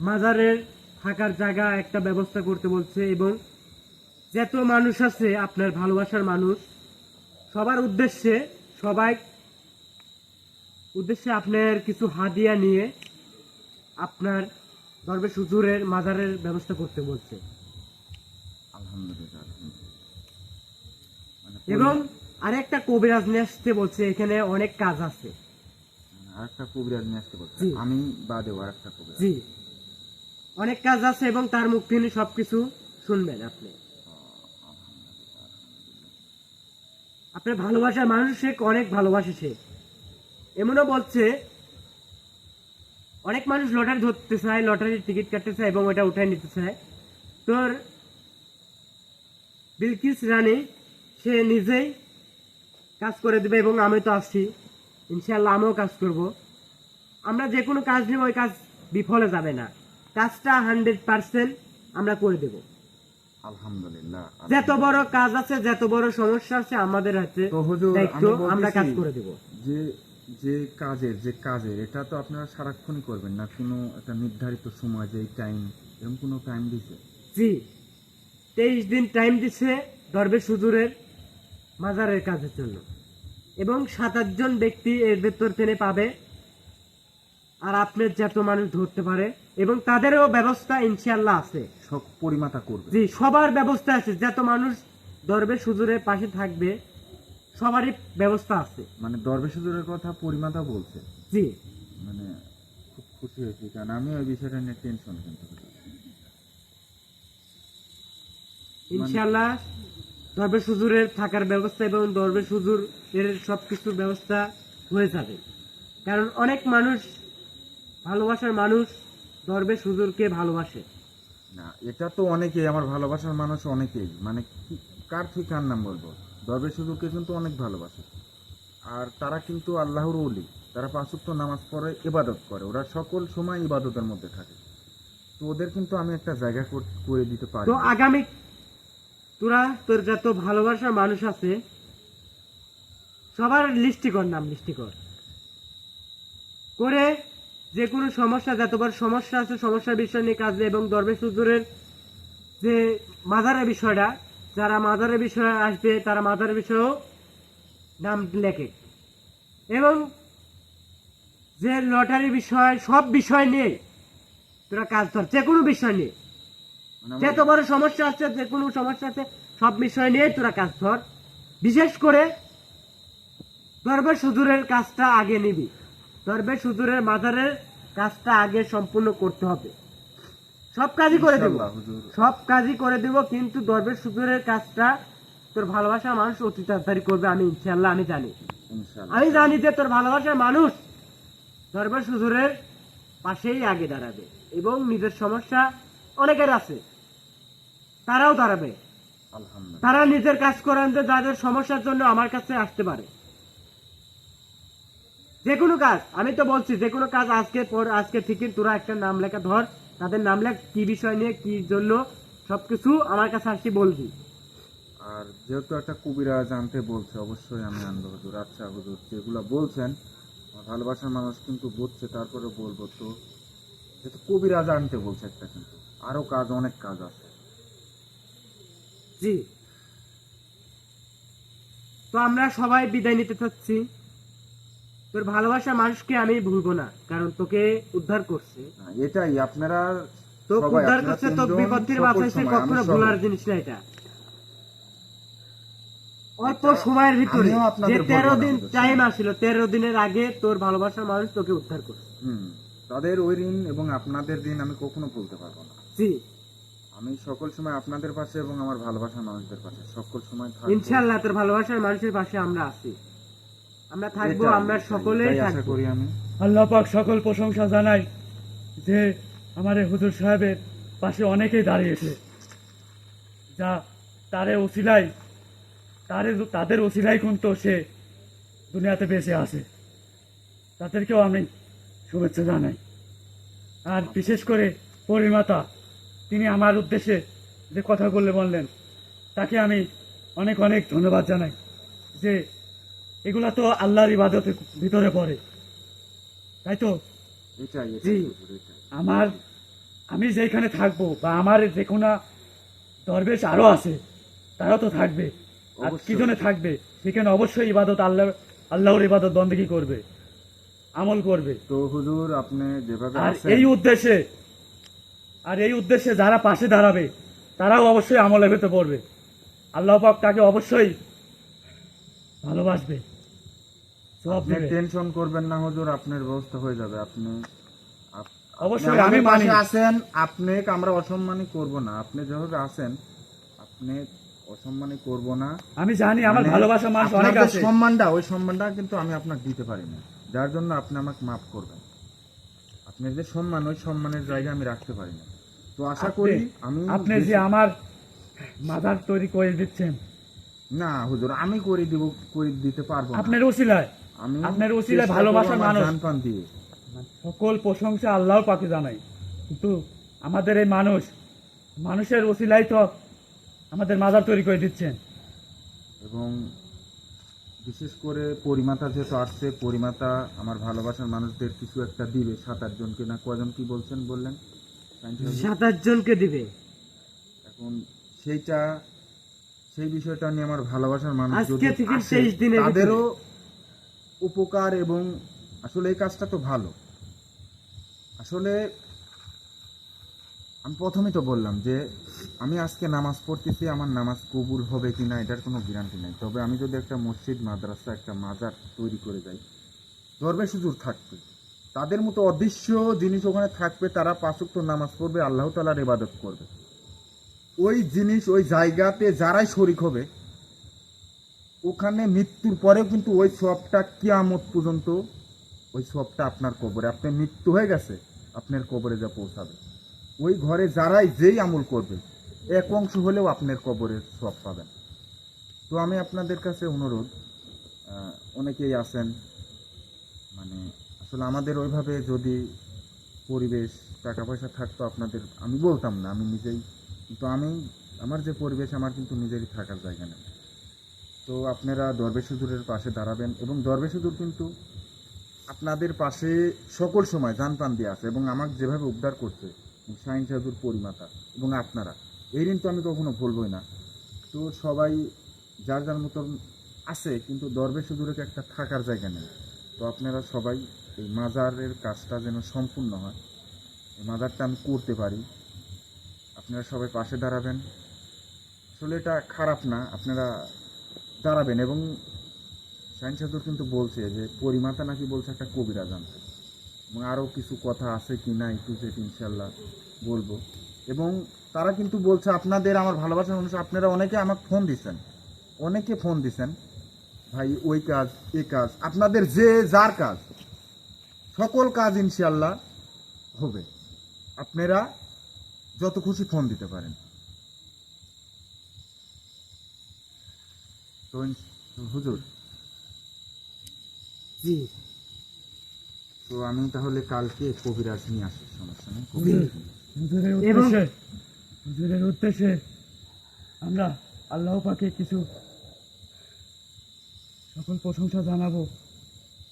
মাজারের থাকার জায়গা একটা ব্যবস্থা করতে বলছে, এবং যত মানুষ আছে আপনার ভালোবাসার মানুষ সবার উদ্দেশ্যে আপনার কিছু হাদিয়া নিয়ে আপনার দরবেশ হুজুরের মাজারের ব্যবস্থা করতে বলছে। আলহামদুলিল্লাহ, আলহামদুলিল্লাহ। মানে এবং আরেকটা কবিরাজ নিয়ে আসতে বলছে, এখানে অনেক কাজ আছে। আরেকটা কবিরাজ নিয়ে আসতে বলছে, জি। আমি বাদেও আরেকটা কবিরাজ। জি, অনেক কাজ আছে, এবং তার মুখ থেকে সবকিছু শুনবেন আপনি। আপনার ভালোবাসার মানুষ সে অনেক ভালোবাসে, সে এমনও বলছে অনেক মানুষ লটারি ধরতে চায়, লটারির টিকিট কাটতে চায় এবং ওটা উঠাই নিতে চায়। তোর বিলকিস রানী সে নিজেই কাজ করে দেবে, এবং আমি তো আসছি, ইনশাআল্লাহ আমিও কাজ করব। আমরা যে কোনো কাজ নিব, ওই কাজ বিফলে যাবে না, কাজটা 100% আমরা করে দেব। আলহামদুলিল্লাহ। যত বড় কাজ আছে, যত বড় সমস্যা আছে, আমাদের হাতে তো হুজুর দায়িত্ব, আমি আমরা কাজ বলতেছি করে দেব। যে যে কাজের এটা তো আপনারা সারাক্ষণই করবেন না, কোনো একটা নির্ধারিত সময় যে টাইম, এরকম কোনো টাইম দিছে? জি, 23 দিন টাইম দিচ্ছে দরবেশ হুজুরের মাজারের কাজের জন্য, এবং 7-8 জন ব্যক্তি এর ভেতর থেকে পাবে। আর আপনার যত মানুষ ধরতে পারে এবং তাদেরও ব্যবস্থা ইনশাআল্লাহ আছে। সব পরিমাতা করবে। জি, সবার ব্যবস্থা আছে, যত মানুষ দরবেশ হুজুরের পাশে থাকবে সবারই ব্যবস্থা আছে। মানে দরবেশ হুজুরের কথা পরিমাতা বলছে, জি, মানে খুব খুশি হয়েছি, কারণ আমি ওই বিষয়টা নিয়ে টেনশন কিন্তু হুজুর। ইনশাআল্লাহ দরবেশ হুজুরের থাকার ব্যবস্থা এবং দরবেশ হুজুর এর সবকিছুর ব্যবস্থা হয়ে যাবে, কারণ অনেক মানুষ, ভালোবাসার মানুষ দরবেশ হুজুরকে ভালোবাসে। না, এটা তো অনেকেই, আমার ভালোবাসার মানুষ অনেকেই, মানে কার থেকে কার নাম বলবো, দরবেশ হুজুরকে কিন্তু অনেক ভালোবাসে। আর তারা কিন্তু আল্লাহর ওলি, তারা 5 ওয়াক্ত নামাজ পড়ে, ইবাদত করে, ওরা সকল সময় ইবাদতের মধ্যে থাকে। তো ওদের কিন্তু আমি একটা জায়গা করে দিতে পারি। তো আগামী তোরা তোর যত ভালোবাসার মানুষ আছে সবার লিস্টি কর, নাম লিস্টি কর, করে যে কোনো সমস্যা, যতবার সমস্যা আছে সমস্যার বিষয় নিয়ে কাজ নেই। এবং দরবেশ হুজুরের যে মাজারের বিষয়টা, যারা মাজারের বিষয়ে আসবে তারা মাজারের বিষয়েও নাম লেখে। এবং যে লটারি বিষয়, সব বিষয় নিয়ে তোরা কাজ ধর, যে কোনো বিষয় নিয়ে, মানে যত বড় সমস্যা আছে, যে কোনো সমস্যা আছে, সব বিষয় নিয়ে তোরা কাজ ধর। বিশেষ করে দরবেশ হুজুরের কাজটা আগে নিবি, দরবেশ হুজুরের মাজারের কাজটা আগে সম্পূর্ণ করতে হবে। সব কাজই করে দেব, ইনশাআল্লাহ হুজুর। সব কাজই করে দেব, কিন্তু দরবেশ হুজুরের কাজটা তোর ভালোবাসার মানুষ অতি তাড়াতাড়ি করবে। আমি ইনশাআল্লাহ, আমি জানি, ইনশাআল্লাহ। আমি জানি যে তোর ভালোবাসার মানুষ দরবেশ হুজুরের পাশেই আগে দাঁড়াবে। এবং নিজের সমস্যা অনেকের আছে, তারাও দাঁড়াবে। আলহামদুলিল্লাহ। তারা নিজের কাজ করেন, যে যাদের সমস্যার জন্য আমার কাছে আসতে পারে। যে কোনো কাজ, আমি তো বলছি যে কোনো কাজ আজকে ঠিকই তোরা একটা নাম লেখা ধর, তাদের নাম লেখ, কি বিষয় নিয়ে কি জন্য, সবকিছু আমার কাছে আসি বলবি। আর যেহেতু একটা কবিরা জানতে বলছে, অবশ্যই আমি আনবো হুজুর। আচ্ছা হুজুর, যেগুলো বলছেন আমার ভালোবাসার মানুষ কিন্তু বুঝছে, তারপরে বলবো। তো যেহেতু কবিরা জানতে বলছে একটা, কিন্তু আরো কাজ, অনেক কাজ আছে। জি, তো আমরা সবাই বিদায় নিতে চাচ্ছি। তোর ভালোবাসার মানুষকে আমি ভুলবো না, কারণ তোকে উদ্ধার করছে, না, এটাই আপনারা তোকে সবাই, উদ্ধার আপনারা করছে, তোর তিনজন বিপত্তির সকল বাঁচাইছে, সময়, কখনো আমি সহ। ভুলার জিনিস না এটা। অল্প সময়ের ভিতরে আমিও যে আপনাদের 13 বলবো না দিন হুজুর। টাইম আসছিল, 13 দিনের আগে তোর ভালোবাসার মানুষ তোকে উদ্ধার করছে। তাদের ওই ঋণ এবং আপনাদের ঋণ আমি কখনো ভুলতে পারবো না। জি, আমি সকল সময় আপনাদের পাশে এবং আমার ভালোবাসার মানুষদের পাশে সকল সময় থাকবো। ইনশাআল্লাহ তোর ভালোবাসার মানুষের পাশে আমরা আছি, আমরা থাকবো, এটাই, আমরা এটাই, সকলেই এটাই আশা থাকবো। করি আমি। আল্লাহ পাক সকল প্রশংসা জানাই যে আমার এই হুজুর সাহেবের পাশে অনেকেই দাঁড়িয়েছে, যা তাদের ওসিলাই কিন্তু সে দুনিয়াতে বেঁচে আছে। তাদেরকেও আমি শুভেচ্ছা জানাই। আর বিশেষ করে পরিমাতা, তিনি আমার উদ্দেশ্যে যে কথা বললেন, তাকে আমি অনেক অনেক ধন্যবাদ জানাই। যে এগুলা তো আল্লাহর ইবাদতের ভিতরে পড়ে, তাই তো? এটাই, জি। এটাই হুজুর, এটাই। আমি যেখানে থাকবো, বা আমার যে কোনো দরবেশ আরো আছে, তারাও তো থাকবে। আর অবশ্যই। কি জন্য থাকবে? সেখানে অবশ্যই ইবাদত, আল্লাহর ইবাদত বন্দেগী করবে, আমল করবে। তো হুজুর, আপনি যেভাবে আর আছেন, এই উদ্দেশ্যে যারা পাশে দাঁড়াবে, তারাও অবশ্যই আমলের ভেতর পড়বে। আল্লাহ পাক তাকে অবশ্যই ভালোবাসবে, সওয়াব আপনি দেবে। টেনশন করবেন না হুজুর, আপনার ব্যবস্থা হয়ে যাবে। আপনি অবশ্যই আপনি আমি আমাদের মানি। পাশে আছেন, আপনাকে আমরা অসম্মানই করব না। আপনি যেভাবে আছেন, আপনি অসম্মানই করব না। আমি জানি আমার মানে ভালোবাসা মানুষ অনেক আপনার যে আছে। সম্মানটা, ওই সম্মানটা কিন্তু আমি আপনাকে দিতে পারি না, যার জন্য আপনি আমাকে মাফ করবেন। আপনার যে সম্মান, ওই সম্মানের জায়গা আমি রাখতে পারি না। তো আশা করি আমি আপনি যে আমার মাজার তৈরি করে দিচ্ছেন, না হুজুর, আমি করে দিতে পারবো না। আপনার ওসিলায়, আমি আপনার ওসিলায় চেষ্টা ভালোবাসার করবো আমার মানুষ। জান প্রাণ দিয়ে। সকল প্রশংসা আল্লাহর পাকে জানাই, কিন্তু আমাদের এই মানুষের ওসিলাই তো আমাদের মাজার তৈরি করে দিচ্ছেন। এবং বিশেষ করে পরিমাতা যেহেতু আসছে, পরিমাতা আমার ভালোবাসার মানুষদের কিছু একটা দিবে, 7-8 জনকে না কজন কি বললেন 27 জনকে দিবে। এখন সেই বিষয়টা নিয়ে আমার ভালোবাসার মানুষ আজকে যদি থেকে আসে, 23 দিনের তাদেরও উপকার, এবং আসলে এই কাজটা তো ভালো, আসলে আমি প্রথমেই তো বললাম যে আমি আজকে নামাজ পড়তেছি, আমার নামাজ কবুল হবে কিনা এটার কোনো গ্যারান্টি নেই। তবে আমি যদি একটা মসজিদ, মাদ্রাসা, একটা মাজার তৈরি করে যাই, দরবেশ হুজুর থাকবে, তাদের মতো অদৃশ্য জিনিস ওখানে থাকবে, তারা 5 ওয়াক্ত নামাজ পড়বে, আল্লাহ তাআলার ইবাদত করবে। ওই জিনিস ওই জায়গাতে যারাই শরিক হবে, ওখানে মৃত্যুর পরেও কিন্তু ওই সবটা কিয়ামত পর্যন্ত ওই সবটা আপনার কবরে, আপনার মৃত্যু হয়ে গেছে, আপনার কবরে যা পৌঁছাবে। ওই ঘরে যারাই যেই আমল করবে, এক অংশ হলেও আপনার কবরের সব পাবেন। তো আমি আপনাদের কাছে অনুরোধ, অনেকেই আছেন মানে আসলে আমাদের ওইভাবে যদি পরিবেশ, টাকা পয়সা থাকতো আপনাদের আমি বলতাম না, আমি নিজেই, কিন্তু আমার যে পরিবেশ, আমার কিন্তু নিজেরই থাকার জায়গা নেই। তো আপনারা দরবেশ হুজুরের পাশে দাঁড়াবেন, এবং দরবেশ হুজুর কিন্তু আপনাদের পাশে সকল সময় জান প্রাণ দিয়ে আছে, এবং আমাকে যেভাবে উদ্ধার করছে শাহিন সাধুর পরিমাতা এবং আপনারা, এই ঋণ তো আমি কখনো ভুলবই না। তো সবাই যার যার মতন আছে, কিন্তু দরবেশ হুজুরের একটা থাকার জায়গা নেই। তো আপনারা সবাই এই মাজারের কাজটা যেন সম্পূর্ণ হয়, এই মাজারটা আমি করতে পারি, আপনারা সবাই পাশে দাঁড়াবেন। আসলে এটা খারাপ না, আপনারা দাঁড়াবেন। এবং শাহিন সাধু কিন্তু বলছে যে পরিমাতা নাকি বলছে একটা কবিরাজ আনতে, এবং আরও কিছু কথা আছে কি না একটু যেটা ইনশাল্লাহ বলবো। এবং তারা কিন্তু বলছে আপনাদের, আমার ভালোবাসার মানুষ, আপনারা অনেকে আমাকে ফোন দিচ্ছেন, অনেকে ফোন দিচ্ছেন, ভাই ওই কাজ এই কাজ, আপনাদের যে যার কাজ, সকল কাজ ইনশাল্লাহ হবে। আপনারা যত খুশি ফোন দিতে পারেন। তো হুজুর, জি তো আমি তাহলে কালকে কবিরাজ নিয়ে আসি, সমস্যা নেই, কবিরাজ নিয়ে আসি। হুজুরের উদ্দেশ্যে আমরা আল্লাহ পাকে কিছু সকল প্রশংসা জানাবো,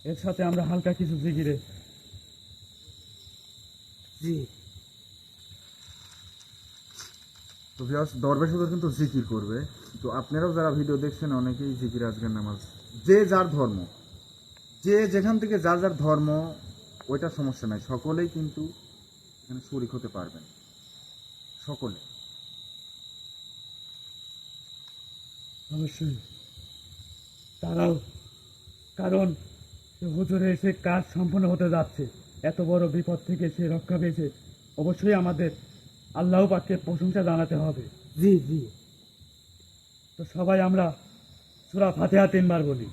এর সাথে আমরা হালকা কিছু জিকিরে। জি তো ভিউয়ার্স, দরবেশ হুজুর কিন্তু জিকির করবে। তো আপনারাও যারা ভিডিও দেখছেন, অনেকেই জিকির আজকের নামাজ, যে যার ধর্ম, যে যেখান থেকে যার যার ধর্ম, ওইটা সমস্যা নাই, সকলেই কিন্তু এখানে শরীক হতে পারবেন, সকলে। অবশ্যই তারাও, কারণ হুজুরের সে কাজ সম্পূর্ণ হতে যাচ্ছে, এত বড় বিপদ থেকে সে রক্ষা পেয়েছে, অবশ্যই আমাদের আল্লাহ পাককে প্রশংসা জানাতে হবে। জি জি তো সবাই আমরা সূরা ফাতিহা 3 বার বলি।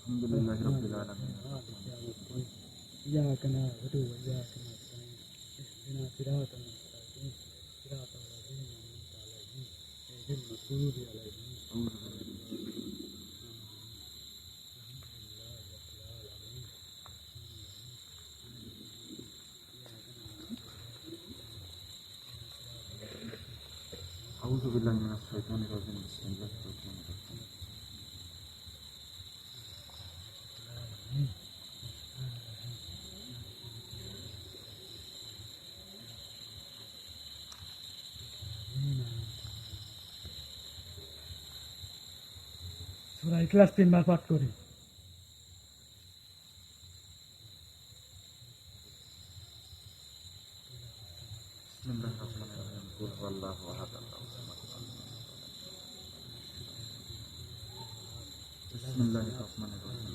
আলহামদুলিল্লাহ রাব্বিল আলামিন। إياك نعبد وإياك نستعين اهدنا صراط المستقيم صراط الذين أنعمت عليهم غير المغضوب عليهم আউযু বিল্লাহি মিনাশ শাইতানির রাজিম। বিসমিল্লাহির রহমানির রহিম। সূরা ইখলাস 3 বার পাঠ করি। বিসমিল্লাহির রহমানির রহিম। কুল হুয়াল্লাহু আহাদ, আল্লাহু সামাদ, বিসমিল্লাহির রহমানির রহিম।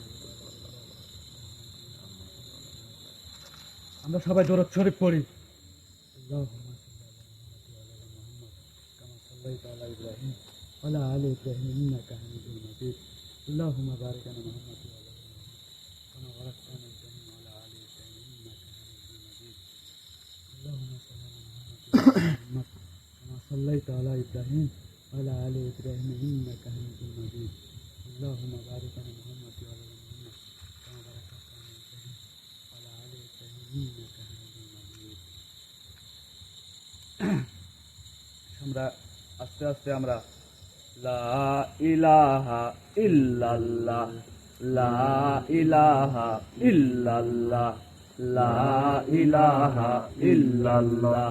আমরা সবাই দরুদ শরীফ পড়ি। আল্লাহুম্মা সাল্লি আলা ইব্রাহিম ওয়া আলা আলি ইব্রাহিম ইন্নাকা হামিদুম মাজিদ। আল্লাহুম্মা বারিক আলা মুহাম্মাদ ওয়া আলা আলি মুহাম্মাদ কামা বারাকতা আলা ইব্রাহিম ওয়া আলা আলি ইব্রাহিম ইন্নাকা হামিদুম মাজিদ। আল্লাহুম্মা সাল্লি আলা মুহাম্মাদ কামা সাল্লাইতা আলা ইব্রাহিম ওয়া আলা আলি ইব্রাহিম ইন্নাকা হামিদুম মাজিদ। আল্লাহুম্মা বারিক আলা মুহাম্মাদ ওয়া আলা আলি মুহাম্মাদ কামা বারাকতা আলা ইব্রাহিম ওয়া আলা আলি ইব্রাহিম ইন্নাকা হামিদুম মাজিদ। আমরা আস্তে আস্তে আমরা লা ইলাহা ইল্লাল্লাহ, লা ইলাহা ইল্লাল্লাহ, লা ইলাহা ইল্লাল্লাহ,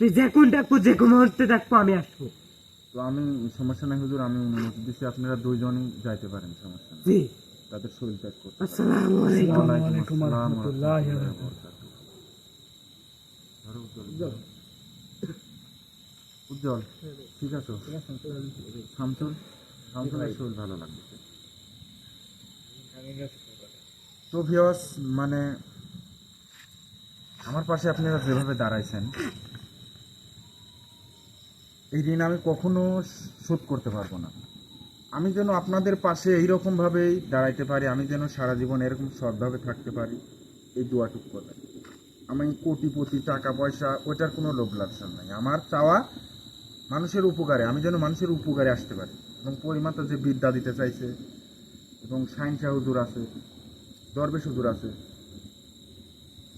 তুই যখন ডাকবো যে কোনো মুহূর্তে ডাকবো আমি আসবো। তো আমি সমস্যা নাই হুজুর, আমি অনুমতি দিচ্ছি, আপনারা দুইজনই যাইতে পারেন, সমস্যা নেই। জি, তাদের শরীর ত্যাগ করতে পারেন। আসসালামু আলাইকুম। আসসালামু আলাইকুম ওয়া রাহমাতুল্লাহি ওয়া ধরো উজ্জ্বল। উজ্জ্বল, ঠিক আছে। শামসুল, শামসুলের শরীর ভালো লাগছে। তো ভিউয়ার্স, মানে আমার পাশে আপনারা যেভাবে দাঁড়াইছেন, এই ঋণ আমি কখনো শোধ করতে পারবো না। আমি যেন আপনাদের পাশে এইরকম ভাবেই দাঁড়াইতে পারি, আমি যেন সারা জীবন এরকম সৎভাবে থাকতে পারি, এই দোয়াটুক করবেন। আমি কোটিপতি, টাকা পয়সা, ওটার কোনো লোভ লালসা নাই। আমার চাওয়া মানুষের উপকারে, আমি যেন মানুষের উপকারে আসতে পারি। এবং পরিমাতা যে বিদ্যা দিতে চাইছে, এবং সাইন শাহ হুজুর আছে, দরবেশ হুজুর আছে,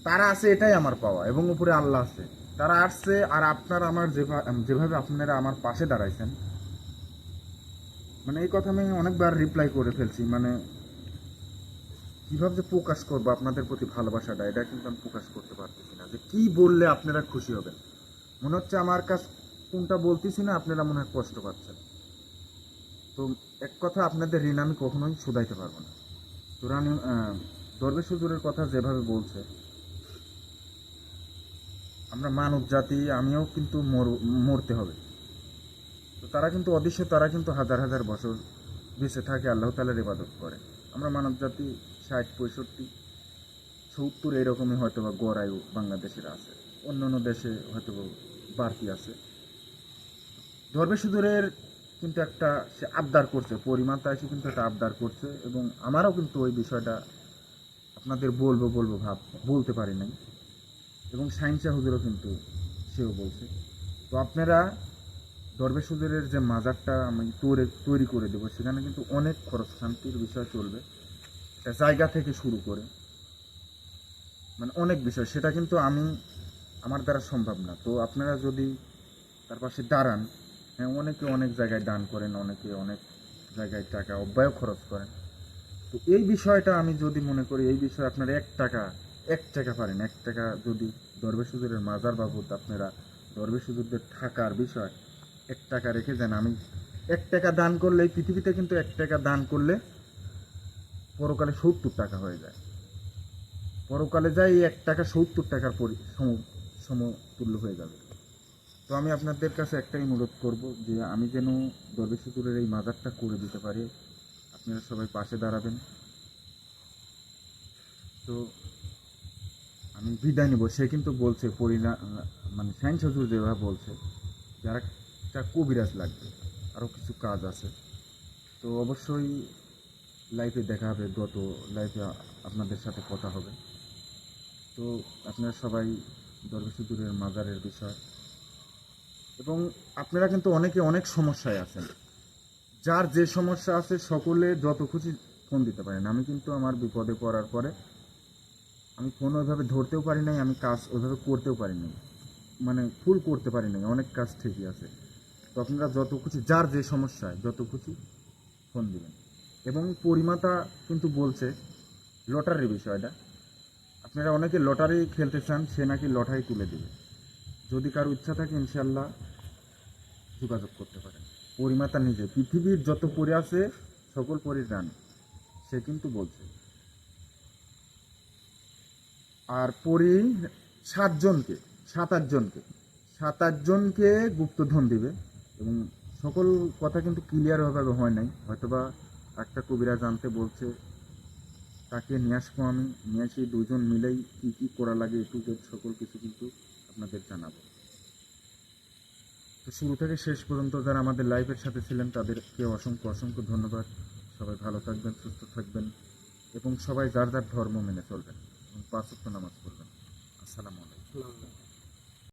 তারা আছে, এটাই আমার পাওয়া। এবং উপরে আল্লাহ আছে, তারা আসছে। আর আপনারা আমার যেভাবে আপনারা আমার পাশে দাঁড়াইছেন, মানে এই কথা আমি অনেকবার রিপ্লাই করে ফেলছি, মানে কিভাবে যে প্রকাশ করবো আপনাদের প্রতি ভালোবাসাটা, এটা কিন্তু আমি প্রকাশ করতে পারতেছি না, যে কি বললে আপনারা খুশি হবেন। মনে হচ্ছে আমার কাছ কোনটা বলতেছি না, আপনারা মনে হয় কষ্ট পাচ্ছেন। তো এক কথা, আপনাদের ঋণ আমি কখনোই শোধাইতে পারবো না। তোরানি দরবেশ হুজুরের কথা যেভাবে বলছে, আমরা মানব জাতি, আমিও কিন্তু মরতে হবে। তো তারা কিন্তু অদৃশ্য, তারা কিন্তু হাজার হাজার বছর বেঁচে থাকে, আল্লাহ তাআলার ইবাদত করে। আমরা মানব জাতি 60, 65, 70 এরকমই হয়তো বা গড় আয়ু বাংলাদেশের আছে, অন্য অন্য দেশে হয়তো বাড়তি আছে। দরবেশ হুজুরের কিন্তু একটা সে আবদার করছে, পরিমাতা এসে কিন্তু একটা আবদার করছে, এবং আমারও কিন্তু ওই বিষয়টা আপনাদের বলবো ভাব বলতে পারি নাই। এবং সাইন্সা হুজুরও কিন্তু সেও বলছে। তো আপনারা দরবেশ হুজুরের যে মাজারটা আমি তৈরি করে দেবো, সেখানে কিন্তু অনেক খরচ শান্তির বিষয় চলবে, একটা জায়গা থেকে শুরু করে, মানে অনেক বিষয়, সেটা কিন্তু আমার দ্বারা সম্ভব না। তো আপনারা যদি তার পাশে দাঁড়ান, হ্যাঁ, অনেকে অনেক জায়গায় দান করেন, অনেকে অনেক জায়গায় টাকা অব্যয় খরচ করেন। তো এই বিষয়টা আমি যদি মনে করি, এই বিষয়ে আপনারা এক টাকা পারেন, 1 টাকা যদি দরবেশ হুজুরের মাজার বাবদ আপনারা দরবেশ হুজুরদের থাকার বিষয় 1 টাকা রেখে যান, আমি 1 টাকা দান করলে, এই পৃথিবীতে কিন্তু 1 টাকা দান করলে পরকালে 70 টাকা হয়ে যায়। পরকালে যাই 1 টাকা 70 টাকার সমতুল্য হয়ে যাবে। তো আমি আপনাদের কাছে একটাই অনুরোধ করব, যে আমি যেন দরবেশ হুজুরের এই মাজারটা করে দিতে পারি, আপনারা সবাই পাশে দাঁড়াবেন। তো আমি বিদায় নিব। সে কিন্তু বলছে মানে সাইন্স হুজুর যেভাবে বলছে, যারা একটা কবিরাজ লাগবে, আরও কিছু কাজ আছে। তো অবশ্যই লাইভে দেখা হবে, গত লাইভে আপনাদের সাথে কথা হবে। তো আপনারা সবাই দরবেশ হুজুরের মাজারের বিষয়, এবং আপনারা কিন্তু অনেকে অনেক সমস্যায় আছেন, যার যে সমস্যা আছে সকলে যত খুশি ফোন দিতে পারেন। আমি কিন্তু আমার বিপদে পড়ার পরে আমি ফোন ওইভাবে ধরতেও পারি নাই, আমি কাজ ওইভাবে করতেও পারি নাই, মানে ফুল করতে পারি নাই, অনেক কাজ ঠিকই আছে। তো আপনারা যত খুশি, যার যে সমস্যায় যত খুশি ফোন দিবেন। এবং পরিমাতা কিন্তু বলছে লটারির বিষয়টা, আপনারা অনেকে লটারি খেলতে চান, সে নাকি লটারি তুলে দেবে। যদি কারো ইচ্ছা থাকে ইনশাল্লাহ যোগাযোগ করতে পারেন। পরিমাতা নিজে, পৃথিবীর যত পরি আছে সকল পরির রানী, সে কিন্তু বলছে। আর পরি 7 জনকে গুপ্তধন দিবে, এবং সকল কথা কিন্তু ক্লিয়ারভাবে হয় নাই, হয়তোবা একটা কবিরা জানতে বলছে, তাকে নিয়ে আসবো, আমি নিয়ে আসি, 2 জন মিলেই কী কী করা লাগে একটু সকল কিছু কিন্তু আপনাদের জানাবো। তো শুরু থেকে শেষ পর্যন্ত যারা আমাদের লাইভের সাথে ছিলেন, তাদেরকে অসংখ্য অসংখ্য ধন্যবাদ। সবাই ভালো থাকবেন, সুস্থ থাকবেন, এবং সবাই যার যার ধর্ম মেনে চলবেন, এবং 5 ওয়াক্ত নামাজ পড়বেন। আসসালামু আলাইকুম।